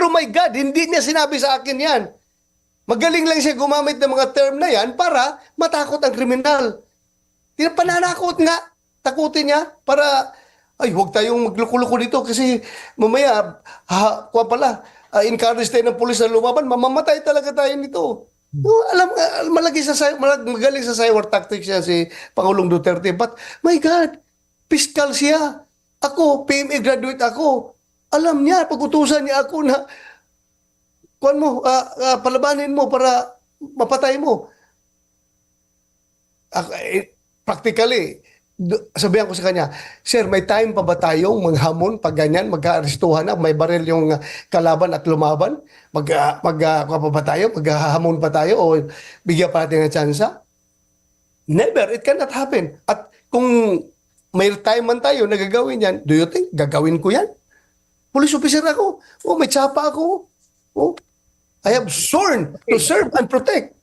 Pero my God, hindi niya sinabi sa akin yan. Magaling lang siya gumamit ng mga term na yan para matakot ang kriminal. Pananakot nga. Takutin niya para, ay, huwag tayong magluko-luko dito kasi mamaya, encourage tayo ng pulis na lumaban, mamamatay talaga tayo nito. No, magaling sa cyber tactics yan si Pangulong Duterte. But, my God, fiscal siya. Ako, PMA graduate ako. Alam niya, pag-utusan niya ako na palabanin mo para mapatay mo. Practically, sabihan ko sa kanya, Sir, may time pa ba tayong maghamon pag ganyan, magka-arestuhan na, may baril yung kalaban at lumaban? Maghahamon pa tayo o bigyan pa natin ng tsansa? Never, it cannot happen. At kung may time man tayo na gagawin yan, do you think gagawin ko yan? Police officer ako. May tsapa ako. I have sworn to serve and protect.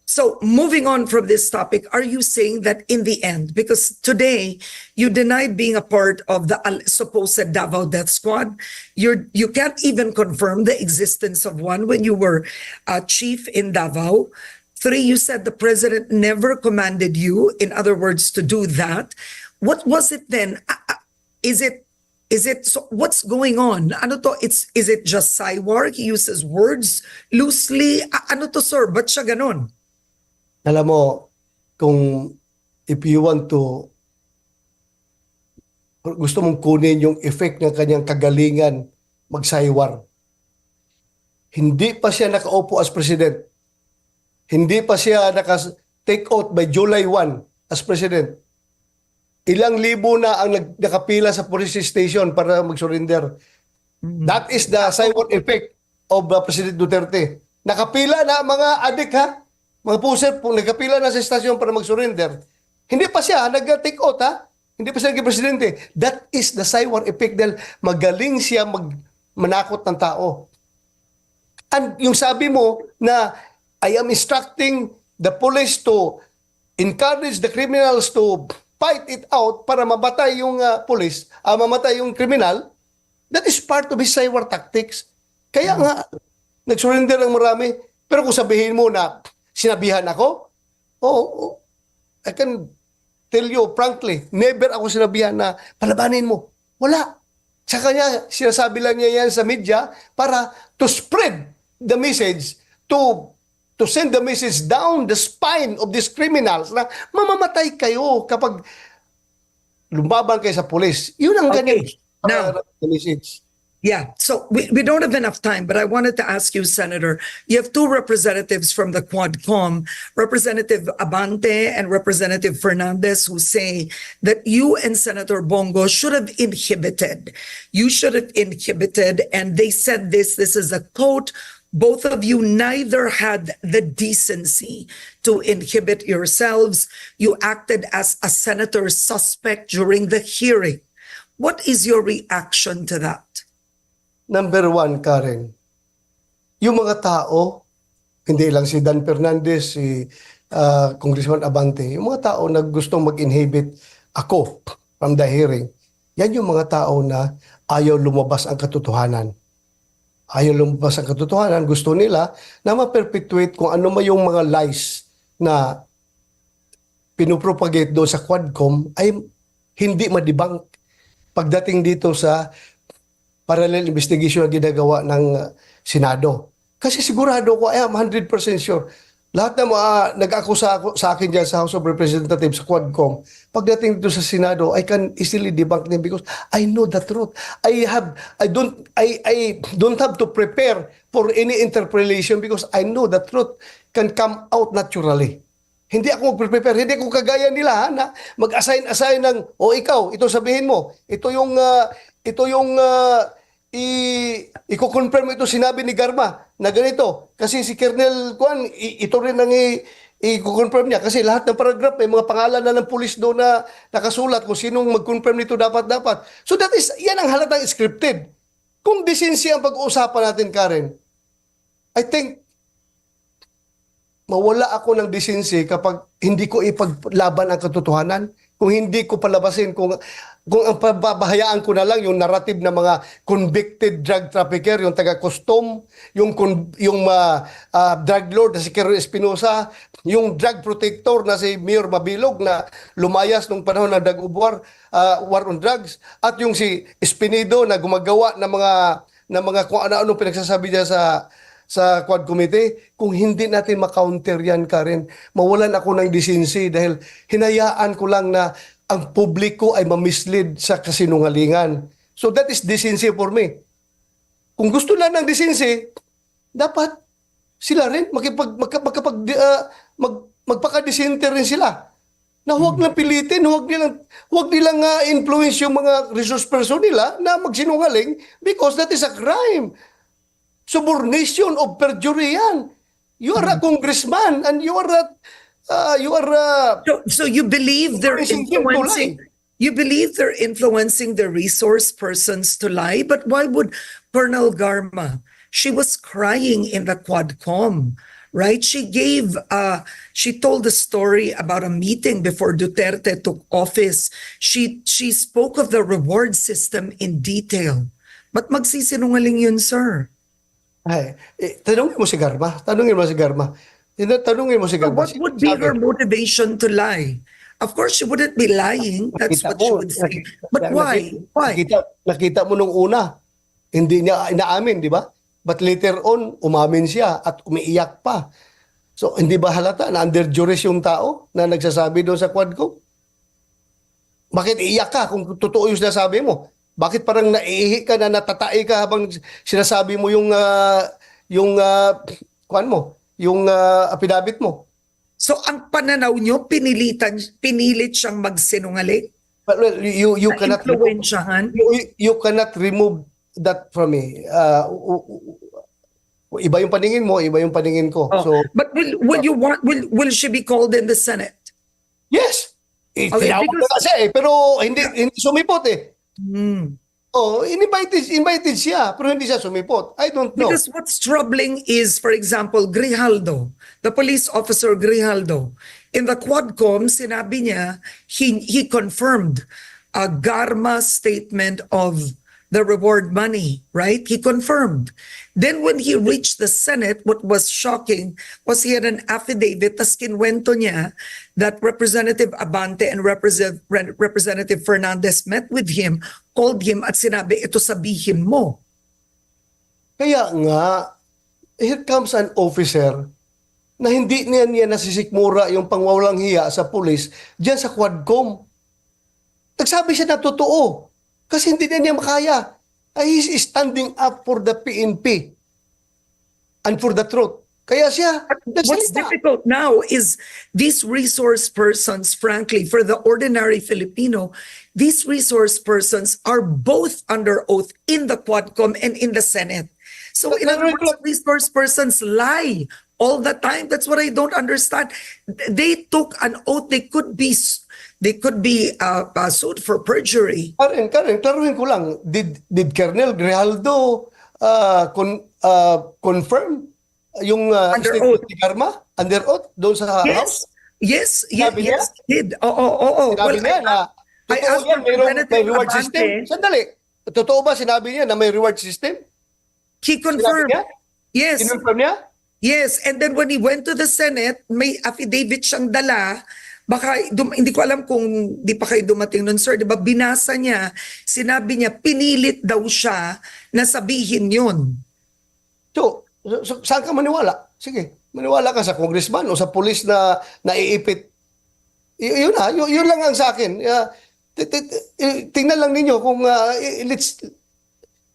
So moving on from this topic, are you saying that in the end, because today you denied being a part of the supposed Davao Death Squad, you can't even confirm the existence of one when you were chief in Davao. 3, you said the president never commanded you, in other words, to do that. What was it then? Is it so what's going on? Ano to? Is it just Cywar? He uses words loosely. Ano to, sir? Ba't siya ganon? Alam mo, kung if you want to, gusto mong kunin yung effect ng kanyang kagalingan, magsaywar. Hindi pa siya nakaupo as president. Hindi pa siya naka-take out by July 1 as president. Ilang libo na ang nakapila sa police station para mag-surrender. That is the cyber effect of President Duterte. Nakapila na mga adik ha, mga puser, nakapila na sa station para mag-surrender. Hindi pa siya nag-take out ha, hindi pa siya naging presidente. That is the cyber effect dahil magaling siya manakot ng tao. And yung sabi mo na I am instructing the police to encourage the criminals to fight it out para mamatay yung police, mamatay yung criminal, that is part of his cyber tactics. Kaya nga, nag-surrender ang marami. Pero kung sabihin mo na sinabihan ako, I can tell you frankly, never ako sinabihan na palabanin mo. Wala. Sa kanya, sinasabi lang niya yan sa media para to spread the message, to send the message down the spine of these criminals na mamamatay kayo kapag lumaban kayo sa police. Yun ang ganyan. Now, the message. Yeah, so we don't have enough time, but I wanted to ask you, Senator, you have 2 representatives from the Quadcom, Representative Abante and Representative Fernandez, who say that you and Senator Bongo should have inhibited. You should have inhibited, and they said this is a quote, both of you neither had the decency to inhibit yourselves. You acted as a senator suspect during the hearing. What is your reaction to that? Number 1, Karen, yung mga tao, hindi lang si Dan Fernandez, si Congressman Abante, yung mga tao na gustong mag-inhibit ako from the hearing, yan yung mga tao na ayaw lumabas ang katotohanan. Ayaw lumabas ang katotohanan, gusto nila na ma-perpetuate kung ano man yung mga lies na pinupropagate doon sa Quadcom ay hindi ma-debunk pagdating dito sa parallel investigation na ginagawa ng Senado. Kasi sigurado ko, I am 100% sure, lahat na nag-akusa sa akin dyan sa House of Representatives sa Quadcom, pagdating dito sa Senado, I can easily debunk them because I know the truth. I don't have to prepare for any interpolation because I know the truth can come out naturally. Hindi ako mag-prepare, hindi ako kagaya nila na mag-assign ng, ikaw, ito sabihin mo, ito yung i-confirm ito sinabi ni Garma na ganito. Kasi si Colonel Juan, ito rin ang i-confirm niya. Kasi lahat ng paragraph, may mga pangalan na ng pulis doon na nakasulat kung sinong mag-confirm nito dapat. So yan ang halatang scripted. Kung decency ang pag-uusapan natin, Karen, I think mawala ako ng decency kapag hindi ko ipaglaban ang katotohanan. kung hindi ko palabasin, kung ang pabahayaan ko na lang yung narrative ng mga convicted drug trafficker, yung taga-custom, yung drug lord na si Kero Espinosa, yung drug protector na si Mayor Mabilog na lumayas nung panahon ng war on drugs, at yung si Espinido na gumagawa ng mga kung ano-ano pinagsasabi niya sa Quad Committee. Kung hindi natin ma-counter yan, Karen, mawalan ako ng decency dahil hinayaan ko lang na ang publiko ay mamislead sa kasinungalingan. So that is decency for me. Kung gusto lang ng decency, dapat sila rin magpaka-decente rin sila. Na huwag lang pilitin, huwag nilang influence yung mga resource person nila na magsinungaling because that is a crime. Subornation of perjury yan. You are a congressman and you are So you believe they're Influencing him to influencing, lie. you believe they're influencing the resource persons to lie? But why would Colonel Garma, she was crying in the Quadcom, right? She told the story about a meeting before Duterte took office. She spoke of the reward system in detail. But magsisinungaling yun, sir? Tanungin mo si Garma. Tanungin mo si Garma. So what would be her motivation to lie? Of course, she wouldn't be lying. That's what she would say. But why? Why? Nakita mo nung una, hindi niya inaamin, di ba? But later on, umamin siya at umiiyak pa. So, hindi ba halata na under duress yung tao na nagsasabi doon sa Quadcom? Bakit iiyak ka kung totoo yung sinasabi mo? Bakit parang naiihi ka na natatai ka habang sinasabi mo kuan mo, yung affidavit mo? So ang pananaw nyo, pinilit siyang magsinungaling? Well, you cannot Influensyahan? you cannot remove that from me. Iba yung paningin mo, iba yung paningin ko. Oh, So, but will she be called in the Senate? yes. Okay, Tinawag because- na kasi pero hindi sumipot eh. Hmm. Oh, invited siya, pero hindi siya sumipot. I don't know. Because what's troubling is, for example, Grijaldo, the police officer Grijaldo, in the Quadcom, sinabi niya, he confirmed a Garma statement of the reward money, right? He confirmed. Then when he reached the Senate, what was shocking was he had an affidavit, tas kinwento niya that Representative Abante and Representative Fernandez met with him, called him at sinabi, ito sabihin mo. Kaya nga, here comes an officer na hindi niya nasisikmura yung pangwawalang hiya sa pulis diyan sa Quadcom. Nagsabi siya na totoo. Kasi hindi niya makaya. He's standing up for the PNP and for the truth. Kaya siya, What's difficult now is these resource persons, frankly, for the ordinary Filipino, these resource persons are both under oath in the Quadcom and in the Senate. So in other words, resource persons lie all the time. That's what I don't understand. They took an oath. They could be sued for perjury. Karen, klaruhin ko lang, did Colonel Grijaldo confirm yung Under statement oath. ni Garma under oath doon sa House? Yes, Sabi niya? yes, he did. Oo. Sinabi niya na I totoo asked yan, may Representative reward Abante. system. Sandali, totoo ba sinabi niya na may reward system? He Sinabi confirmed. niya? Yes. Kinonfirm niya? Yes, and then when he went to the Senate, may affidavit siyang dala. Baka, hindi ko alam kung di pa kayo dumating nun, sir. Diba, binasa niya, sinabi niya, pinilit daw siya na sabihin yun. So, saan ka maniwala? Sige, maniwala ka sa congressman o sa pulis na naiipit. Yun lang ang sa akin. Tingnan lang ninyo kung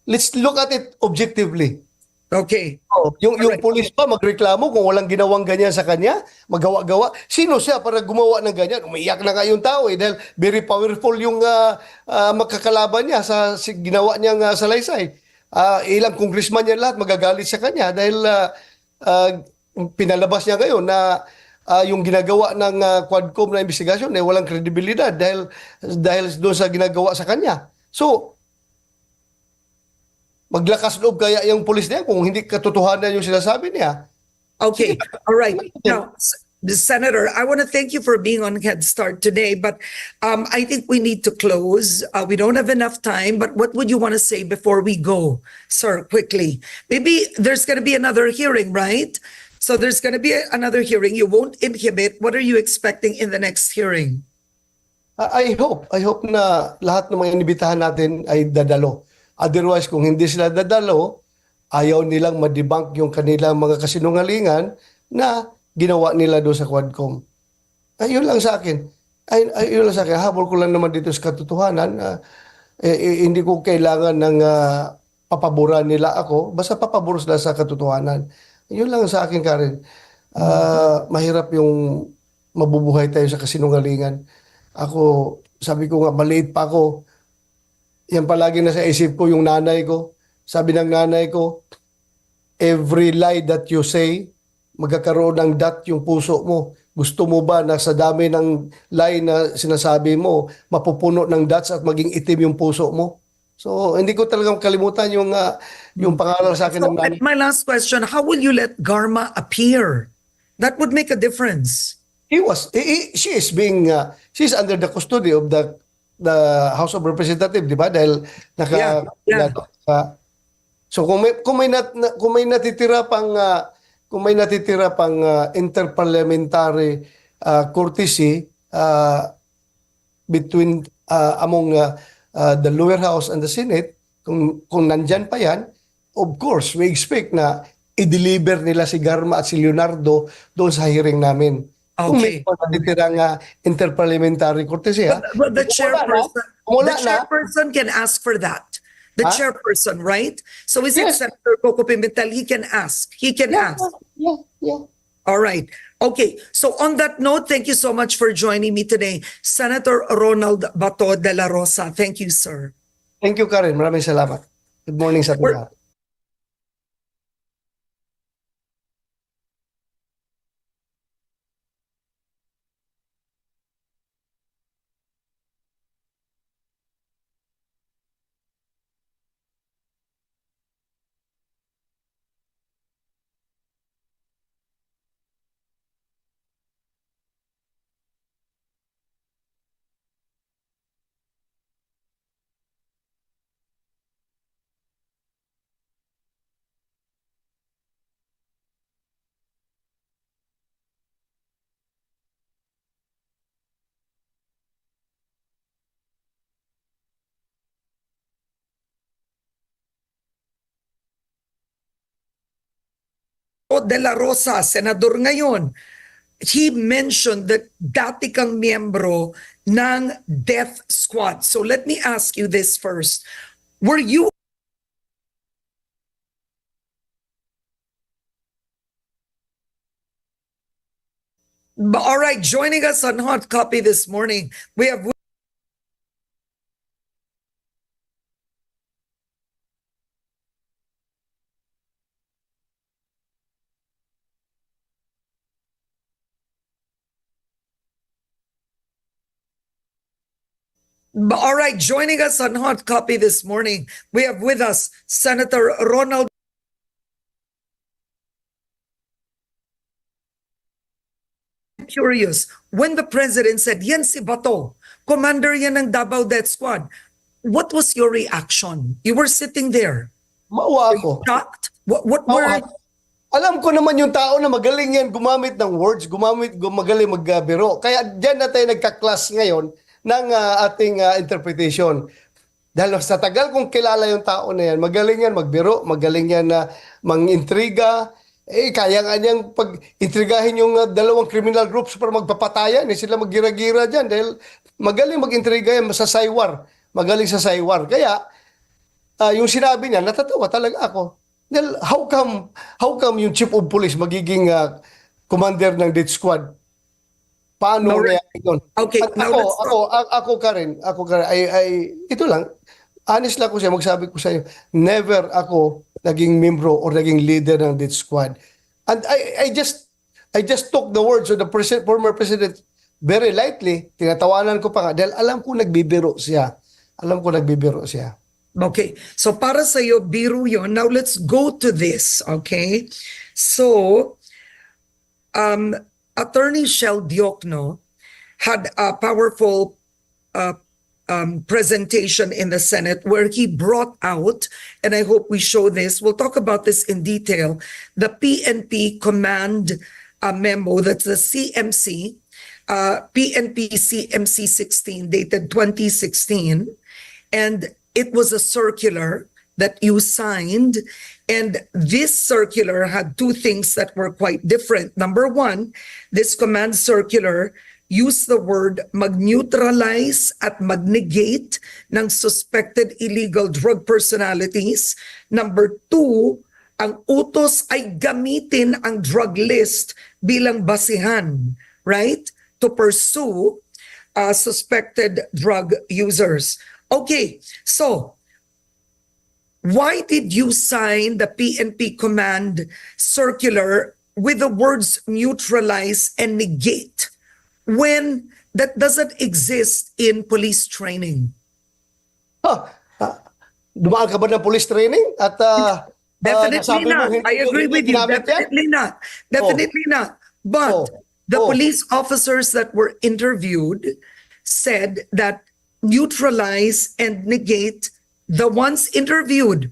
let's look at it objectively. Okay. Yung Alright. pulis pa magreklamo kung walang ginawang ganyan sa kanya, magawa-gawa. Sino siya para gumawa ng ganyan? Umiiyak na nga yung tao dahil very powerful yung makakalaban niya sa ginawa niyang salaysay. Ilang congressman niya lahat magagalit sa kanya dahil pinalabas niya ngayon na yung ginagawa ng Quadcom na investigasyon ay walang kredibilidad dahil doon sa ginagawa sa kanya. So, maglakas loob kaya yung pulis niya kung hindi katotohanan yung sinasabi niya. Okay. All right. Now, Senator, I want to thank you for being on Head Start today, but I think we need to close. We don't have enough time, but what would you want to say before we go, sir, quickly?Maybe there's going to be another hearing, right? So there's going to be another hearing. You won't inhibit. What are you expecting in the next hearing? I hope na lahat ng mga inibitahan natin ay dadalo. Otherwise, kung hindi sila dadalo, ayaw nilang ma-debunk yung kanilang mga kasinungalingan na ginawa nila doon sa Quadcom. Ayun lang sa akin. Ayun lang sa akin. Habol ko lang naman dito sa katotohanan. Hindi ko kailangan ng papaboran nila ako. Basta papabor sila sa katotohanan. Yun lang sa akin, Karen. Mahirap yung mabubuhay tayo sa kasinungalingan. Ako, sabi ko nga, maliit pa ako. Yan palagi nasa isip ko yung nanay ko. Sabi ng nanay ko, every lie that you say, magkakaroon ng dot yung puso mo. Gusto mo ba na sa dami ng lie na sinasabi mo, mapupuno ng dots at maging itim yung puso mo? So, hindi ko talagang kalimutan yung pangaral sa akin So, ng nanay. my last question, how will you let Garma appear? That would make a difference. She's under the custody of the House of Representatives, di ba? Dahil Yeah. So kung may natitira pang interparliamentary courtesy between among the lower house and the Senate, kung nandyan pa yan, of course, we expect na i-deliver nila si Garma at si Leonardo doon sa hearing namin. Kung may Okay. natitirang interparliamentary courtesy, But the chairperson can ask for that. The Huh? chairperson, right? So is it Yes. Senator Coco Pimentel? He can ask. He can ask. Yeah. All right. Okay. So on that note, thank you so much for joining me today. Senator Ronald Bato de la Rosa. Thank you, sir. Thank you, Karen. Maraming salamat. Good morning sa ating lahat. De la Rosa, senador ngayon, he mentioned that dati kang miyembro ng death squad. So let me ask you this first. Were you all right? Joining us on Hot Copy this morning, we have all right, joining us on Hot Copy this morning, we have with us Senator Ronald. Curious, when the president said, yan si Bato, commander yan ng Davao Death Squad, what was your reaction? You were sitting there. Maawa ako. Shocked? What Maawa were... ako. Alam ko naman yung tao na magaling yan gumamit ng words, magaling magbiro. Kaya dyan na tayo nagka-class ngayon ng ating interpretation. Dahil sa tagal kong kilala yung tao na yan, magaling yan magbiro, magaling yan na mangintriga. Kaya nga niyang pag-intrigahin yung dalawang criminal groups para magpapatayan. Sila maggira-gira dyan dahil magaling mag-intriga yan sa saywar. Magaling sa saywar. Kaya yung sinabi niya, natatawa talaga ako. Dahil how come yung chief of police magiging commander ng death squad? Paano nangyari yun? Okay, At now let's talk. ako Karen, ito lang, honest lang ko siya, magsabi ko sa iyo, never ako naging membro or naging leader ng death squad. And I just took the words of the former president very lightly. Tinatawanan ko pa nga dahil alam ko nagbibiro siya. Okay, so para sa iyo, biro yun. Now let's go to this, okay? So, Attorney Shell Diokno had a powerful uh, presentation in the Senate where he brought out, and I hope we show this, we'll talk about this in detail, the PNP command memo, that's the CMC, PNP CMC 16, dated 2016. And it was a circular that you signed. And this circular had two things that were quite different. Number one, this command circular used the word mag-neutralize at mag-negate ng suspected illegal drug personalities. Number two, ang utos ay gamitin ang drug list bilang basihan, right? To pursue suspected drug users. Okay, so why did you sign the PNP command circular with the words neutralize and negate when that doesn't exist in police training? Dumaan ka ba ng police training? At Definitely nasabi mo not. hindi- I agree hindi with you. ginamit yan? Definitely not. Definitely not. But the police officers that were interviewed said that neutralize and negate, the ones interviewed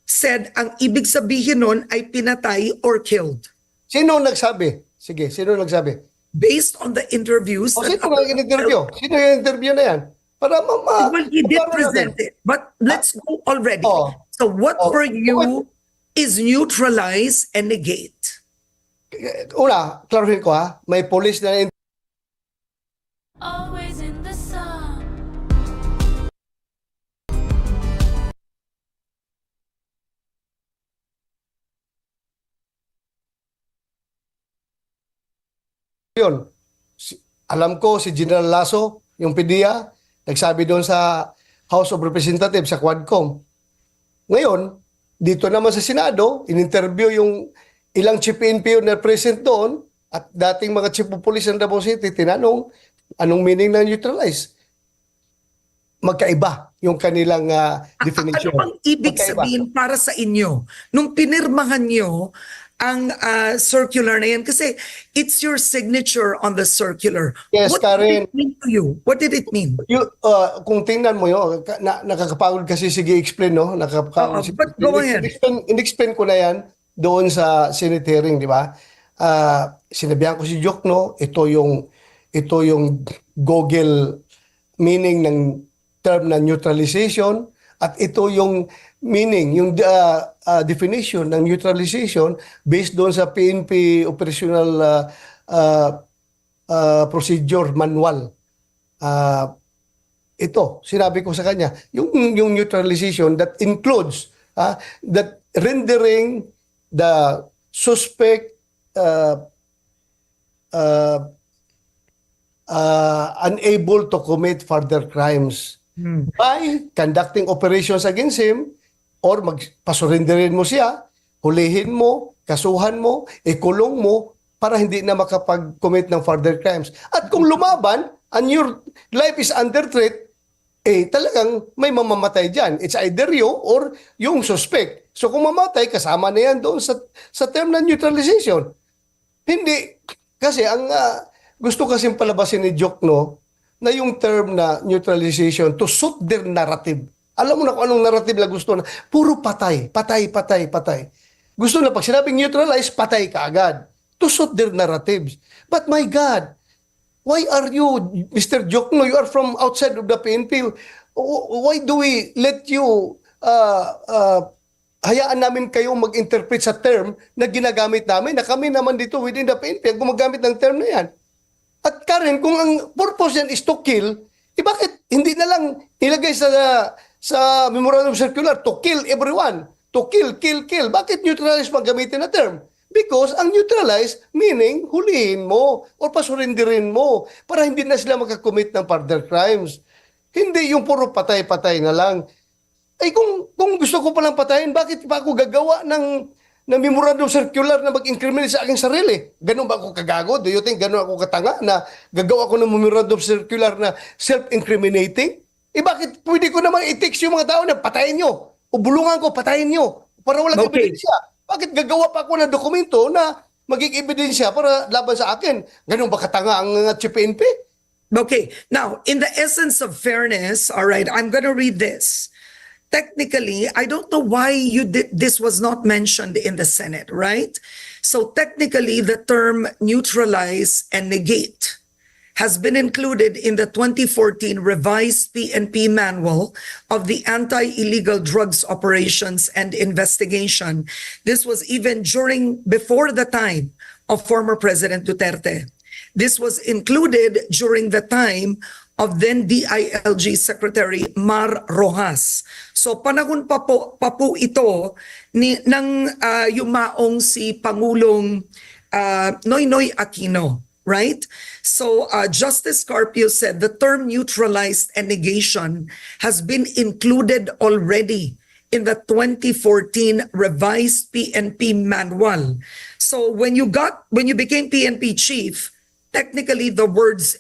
said ang ibig sabihin nun ay pinatay or killed. Sino nagsabi? Sige, sino nagsabi? Based on the interviews. O sino nga in-interview? Sino yung interview na yan? Para Well, he did magkaroon present natin. it. But let's go already. Oh. So what Oh. for you is neutralize and negate? Una, klaruhin ko ha, may police na Always in the sun. yun. Alam ko si General Lasso, yung PDEA, nagsabi doon sa House of Representatives, sa Quadcom. Ngayon, dito naman sa Senado, in-interview yung ilang chief PNP na present doon at dating mga chief of police ng Davao City, tinanong anong meaning ng neutralize. Magkaiba yung kanilang definition. Ano bang ibig Magkaiba. sabihin para sa inyo nung pinirmahan nyo ang circular na yan? Kasi it's your signature on the circular. Yes, What Karen. did it mean to you? What did it mean? Kung tingnan mo yun, nakakapagod kasi, sige explain, no? Nakakapagod. But go ahead. In-explain ko na yan doon sa Senate hearing, di ba? Sinabihan ko si Jok, no? Ito yung Google meaning ng term na neutralization at ito yung meaning, yung definition ng neutralization based doon sa PNP operational procedure manual. Ito, sinabi ko sa kanya, yung neutralization that includes that rendering the suspect unable to commit further crimes by conducting operations against him or pasurinderin mo siya, hulihin mo, kasuhan mo, ikulong mo para hindi na makapag-commit ng further crimes. At kung lumaban and your life is under threat, talagang may mamamatay dyan. It's either you or yung suspect. So kung mamatay, kasama na yan doon sa term na neutralization. Hindi. Kasi ang gusto kasing palabasin ni Jok, no, na yung term na neutralization to suit their narrative. Alam mo na kung anong narrative na gusto na. Puro patay, patay, patay, patay. Gusto na pag sinabing neutralize, patay ka agad. To suit their narratives. But my God, why are you, Mr. Jokno, you are from outside of the PNP. Why do we let you, hayaan namin kayong mag-interpret sa term na ginagamit namin, na kami naman dito within the PNP, gumagamit ng term na yan. At Karen, kung ang purpose yan is to kill, bakit hindi na lang ilagay sa memorandum circular to kill everyone? To kill, kill, kill. Bakit neutralize gamitin na term? Because ang neutralize, meaning hulihin mo or pasurindirin mo para hindi na sila makakommit ng further crimes. Hindi yung puro patay-patay na lang. Ay kung gusto ko palang patayin, bakit pa ako gagawa ng memorandum circular na mag-incriminate sa aking sarili? Ganun ba ako kagago? Do you think ganun ako katanga na gagawa ko ng memorandum circular na self-incriminating? Bakit pwede ko naman i-text yung mga tao na patayin nyo? O bulungan ko, patayin nyo para walang ebidensya. Bakit gagawa pa ako ng dokumento na maging ebidensya para laban sa akin. Ganun ba katanga ang Chief PNP? Okay, now, in the essence of fairness, all right, I'm going to read this. Technically, I don't know why this was not mentioned in the Senate, right? So technically, the term neutralize and negate has been included in the 2014 revised PNP manual of the Anti-Illegal Drugs Operations and Investigation. This was even before the time of former President Duterte. This was included during the time of then DILG Secretary Mar Rojas. So panahon pa po ito ng yumaong si Pangulong Noynoy Aquino. Right? So Justice Carpio said the term neutralized and negation has been included already in the 2014 revised PNP manual. So when you became PNP chief, technically the words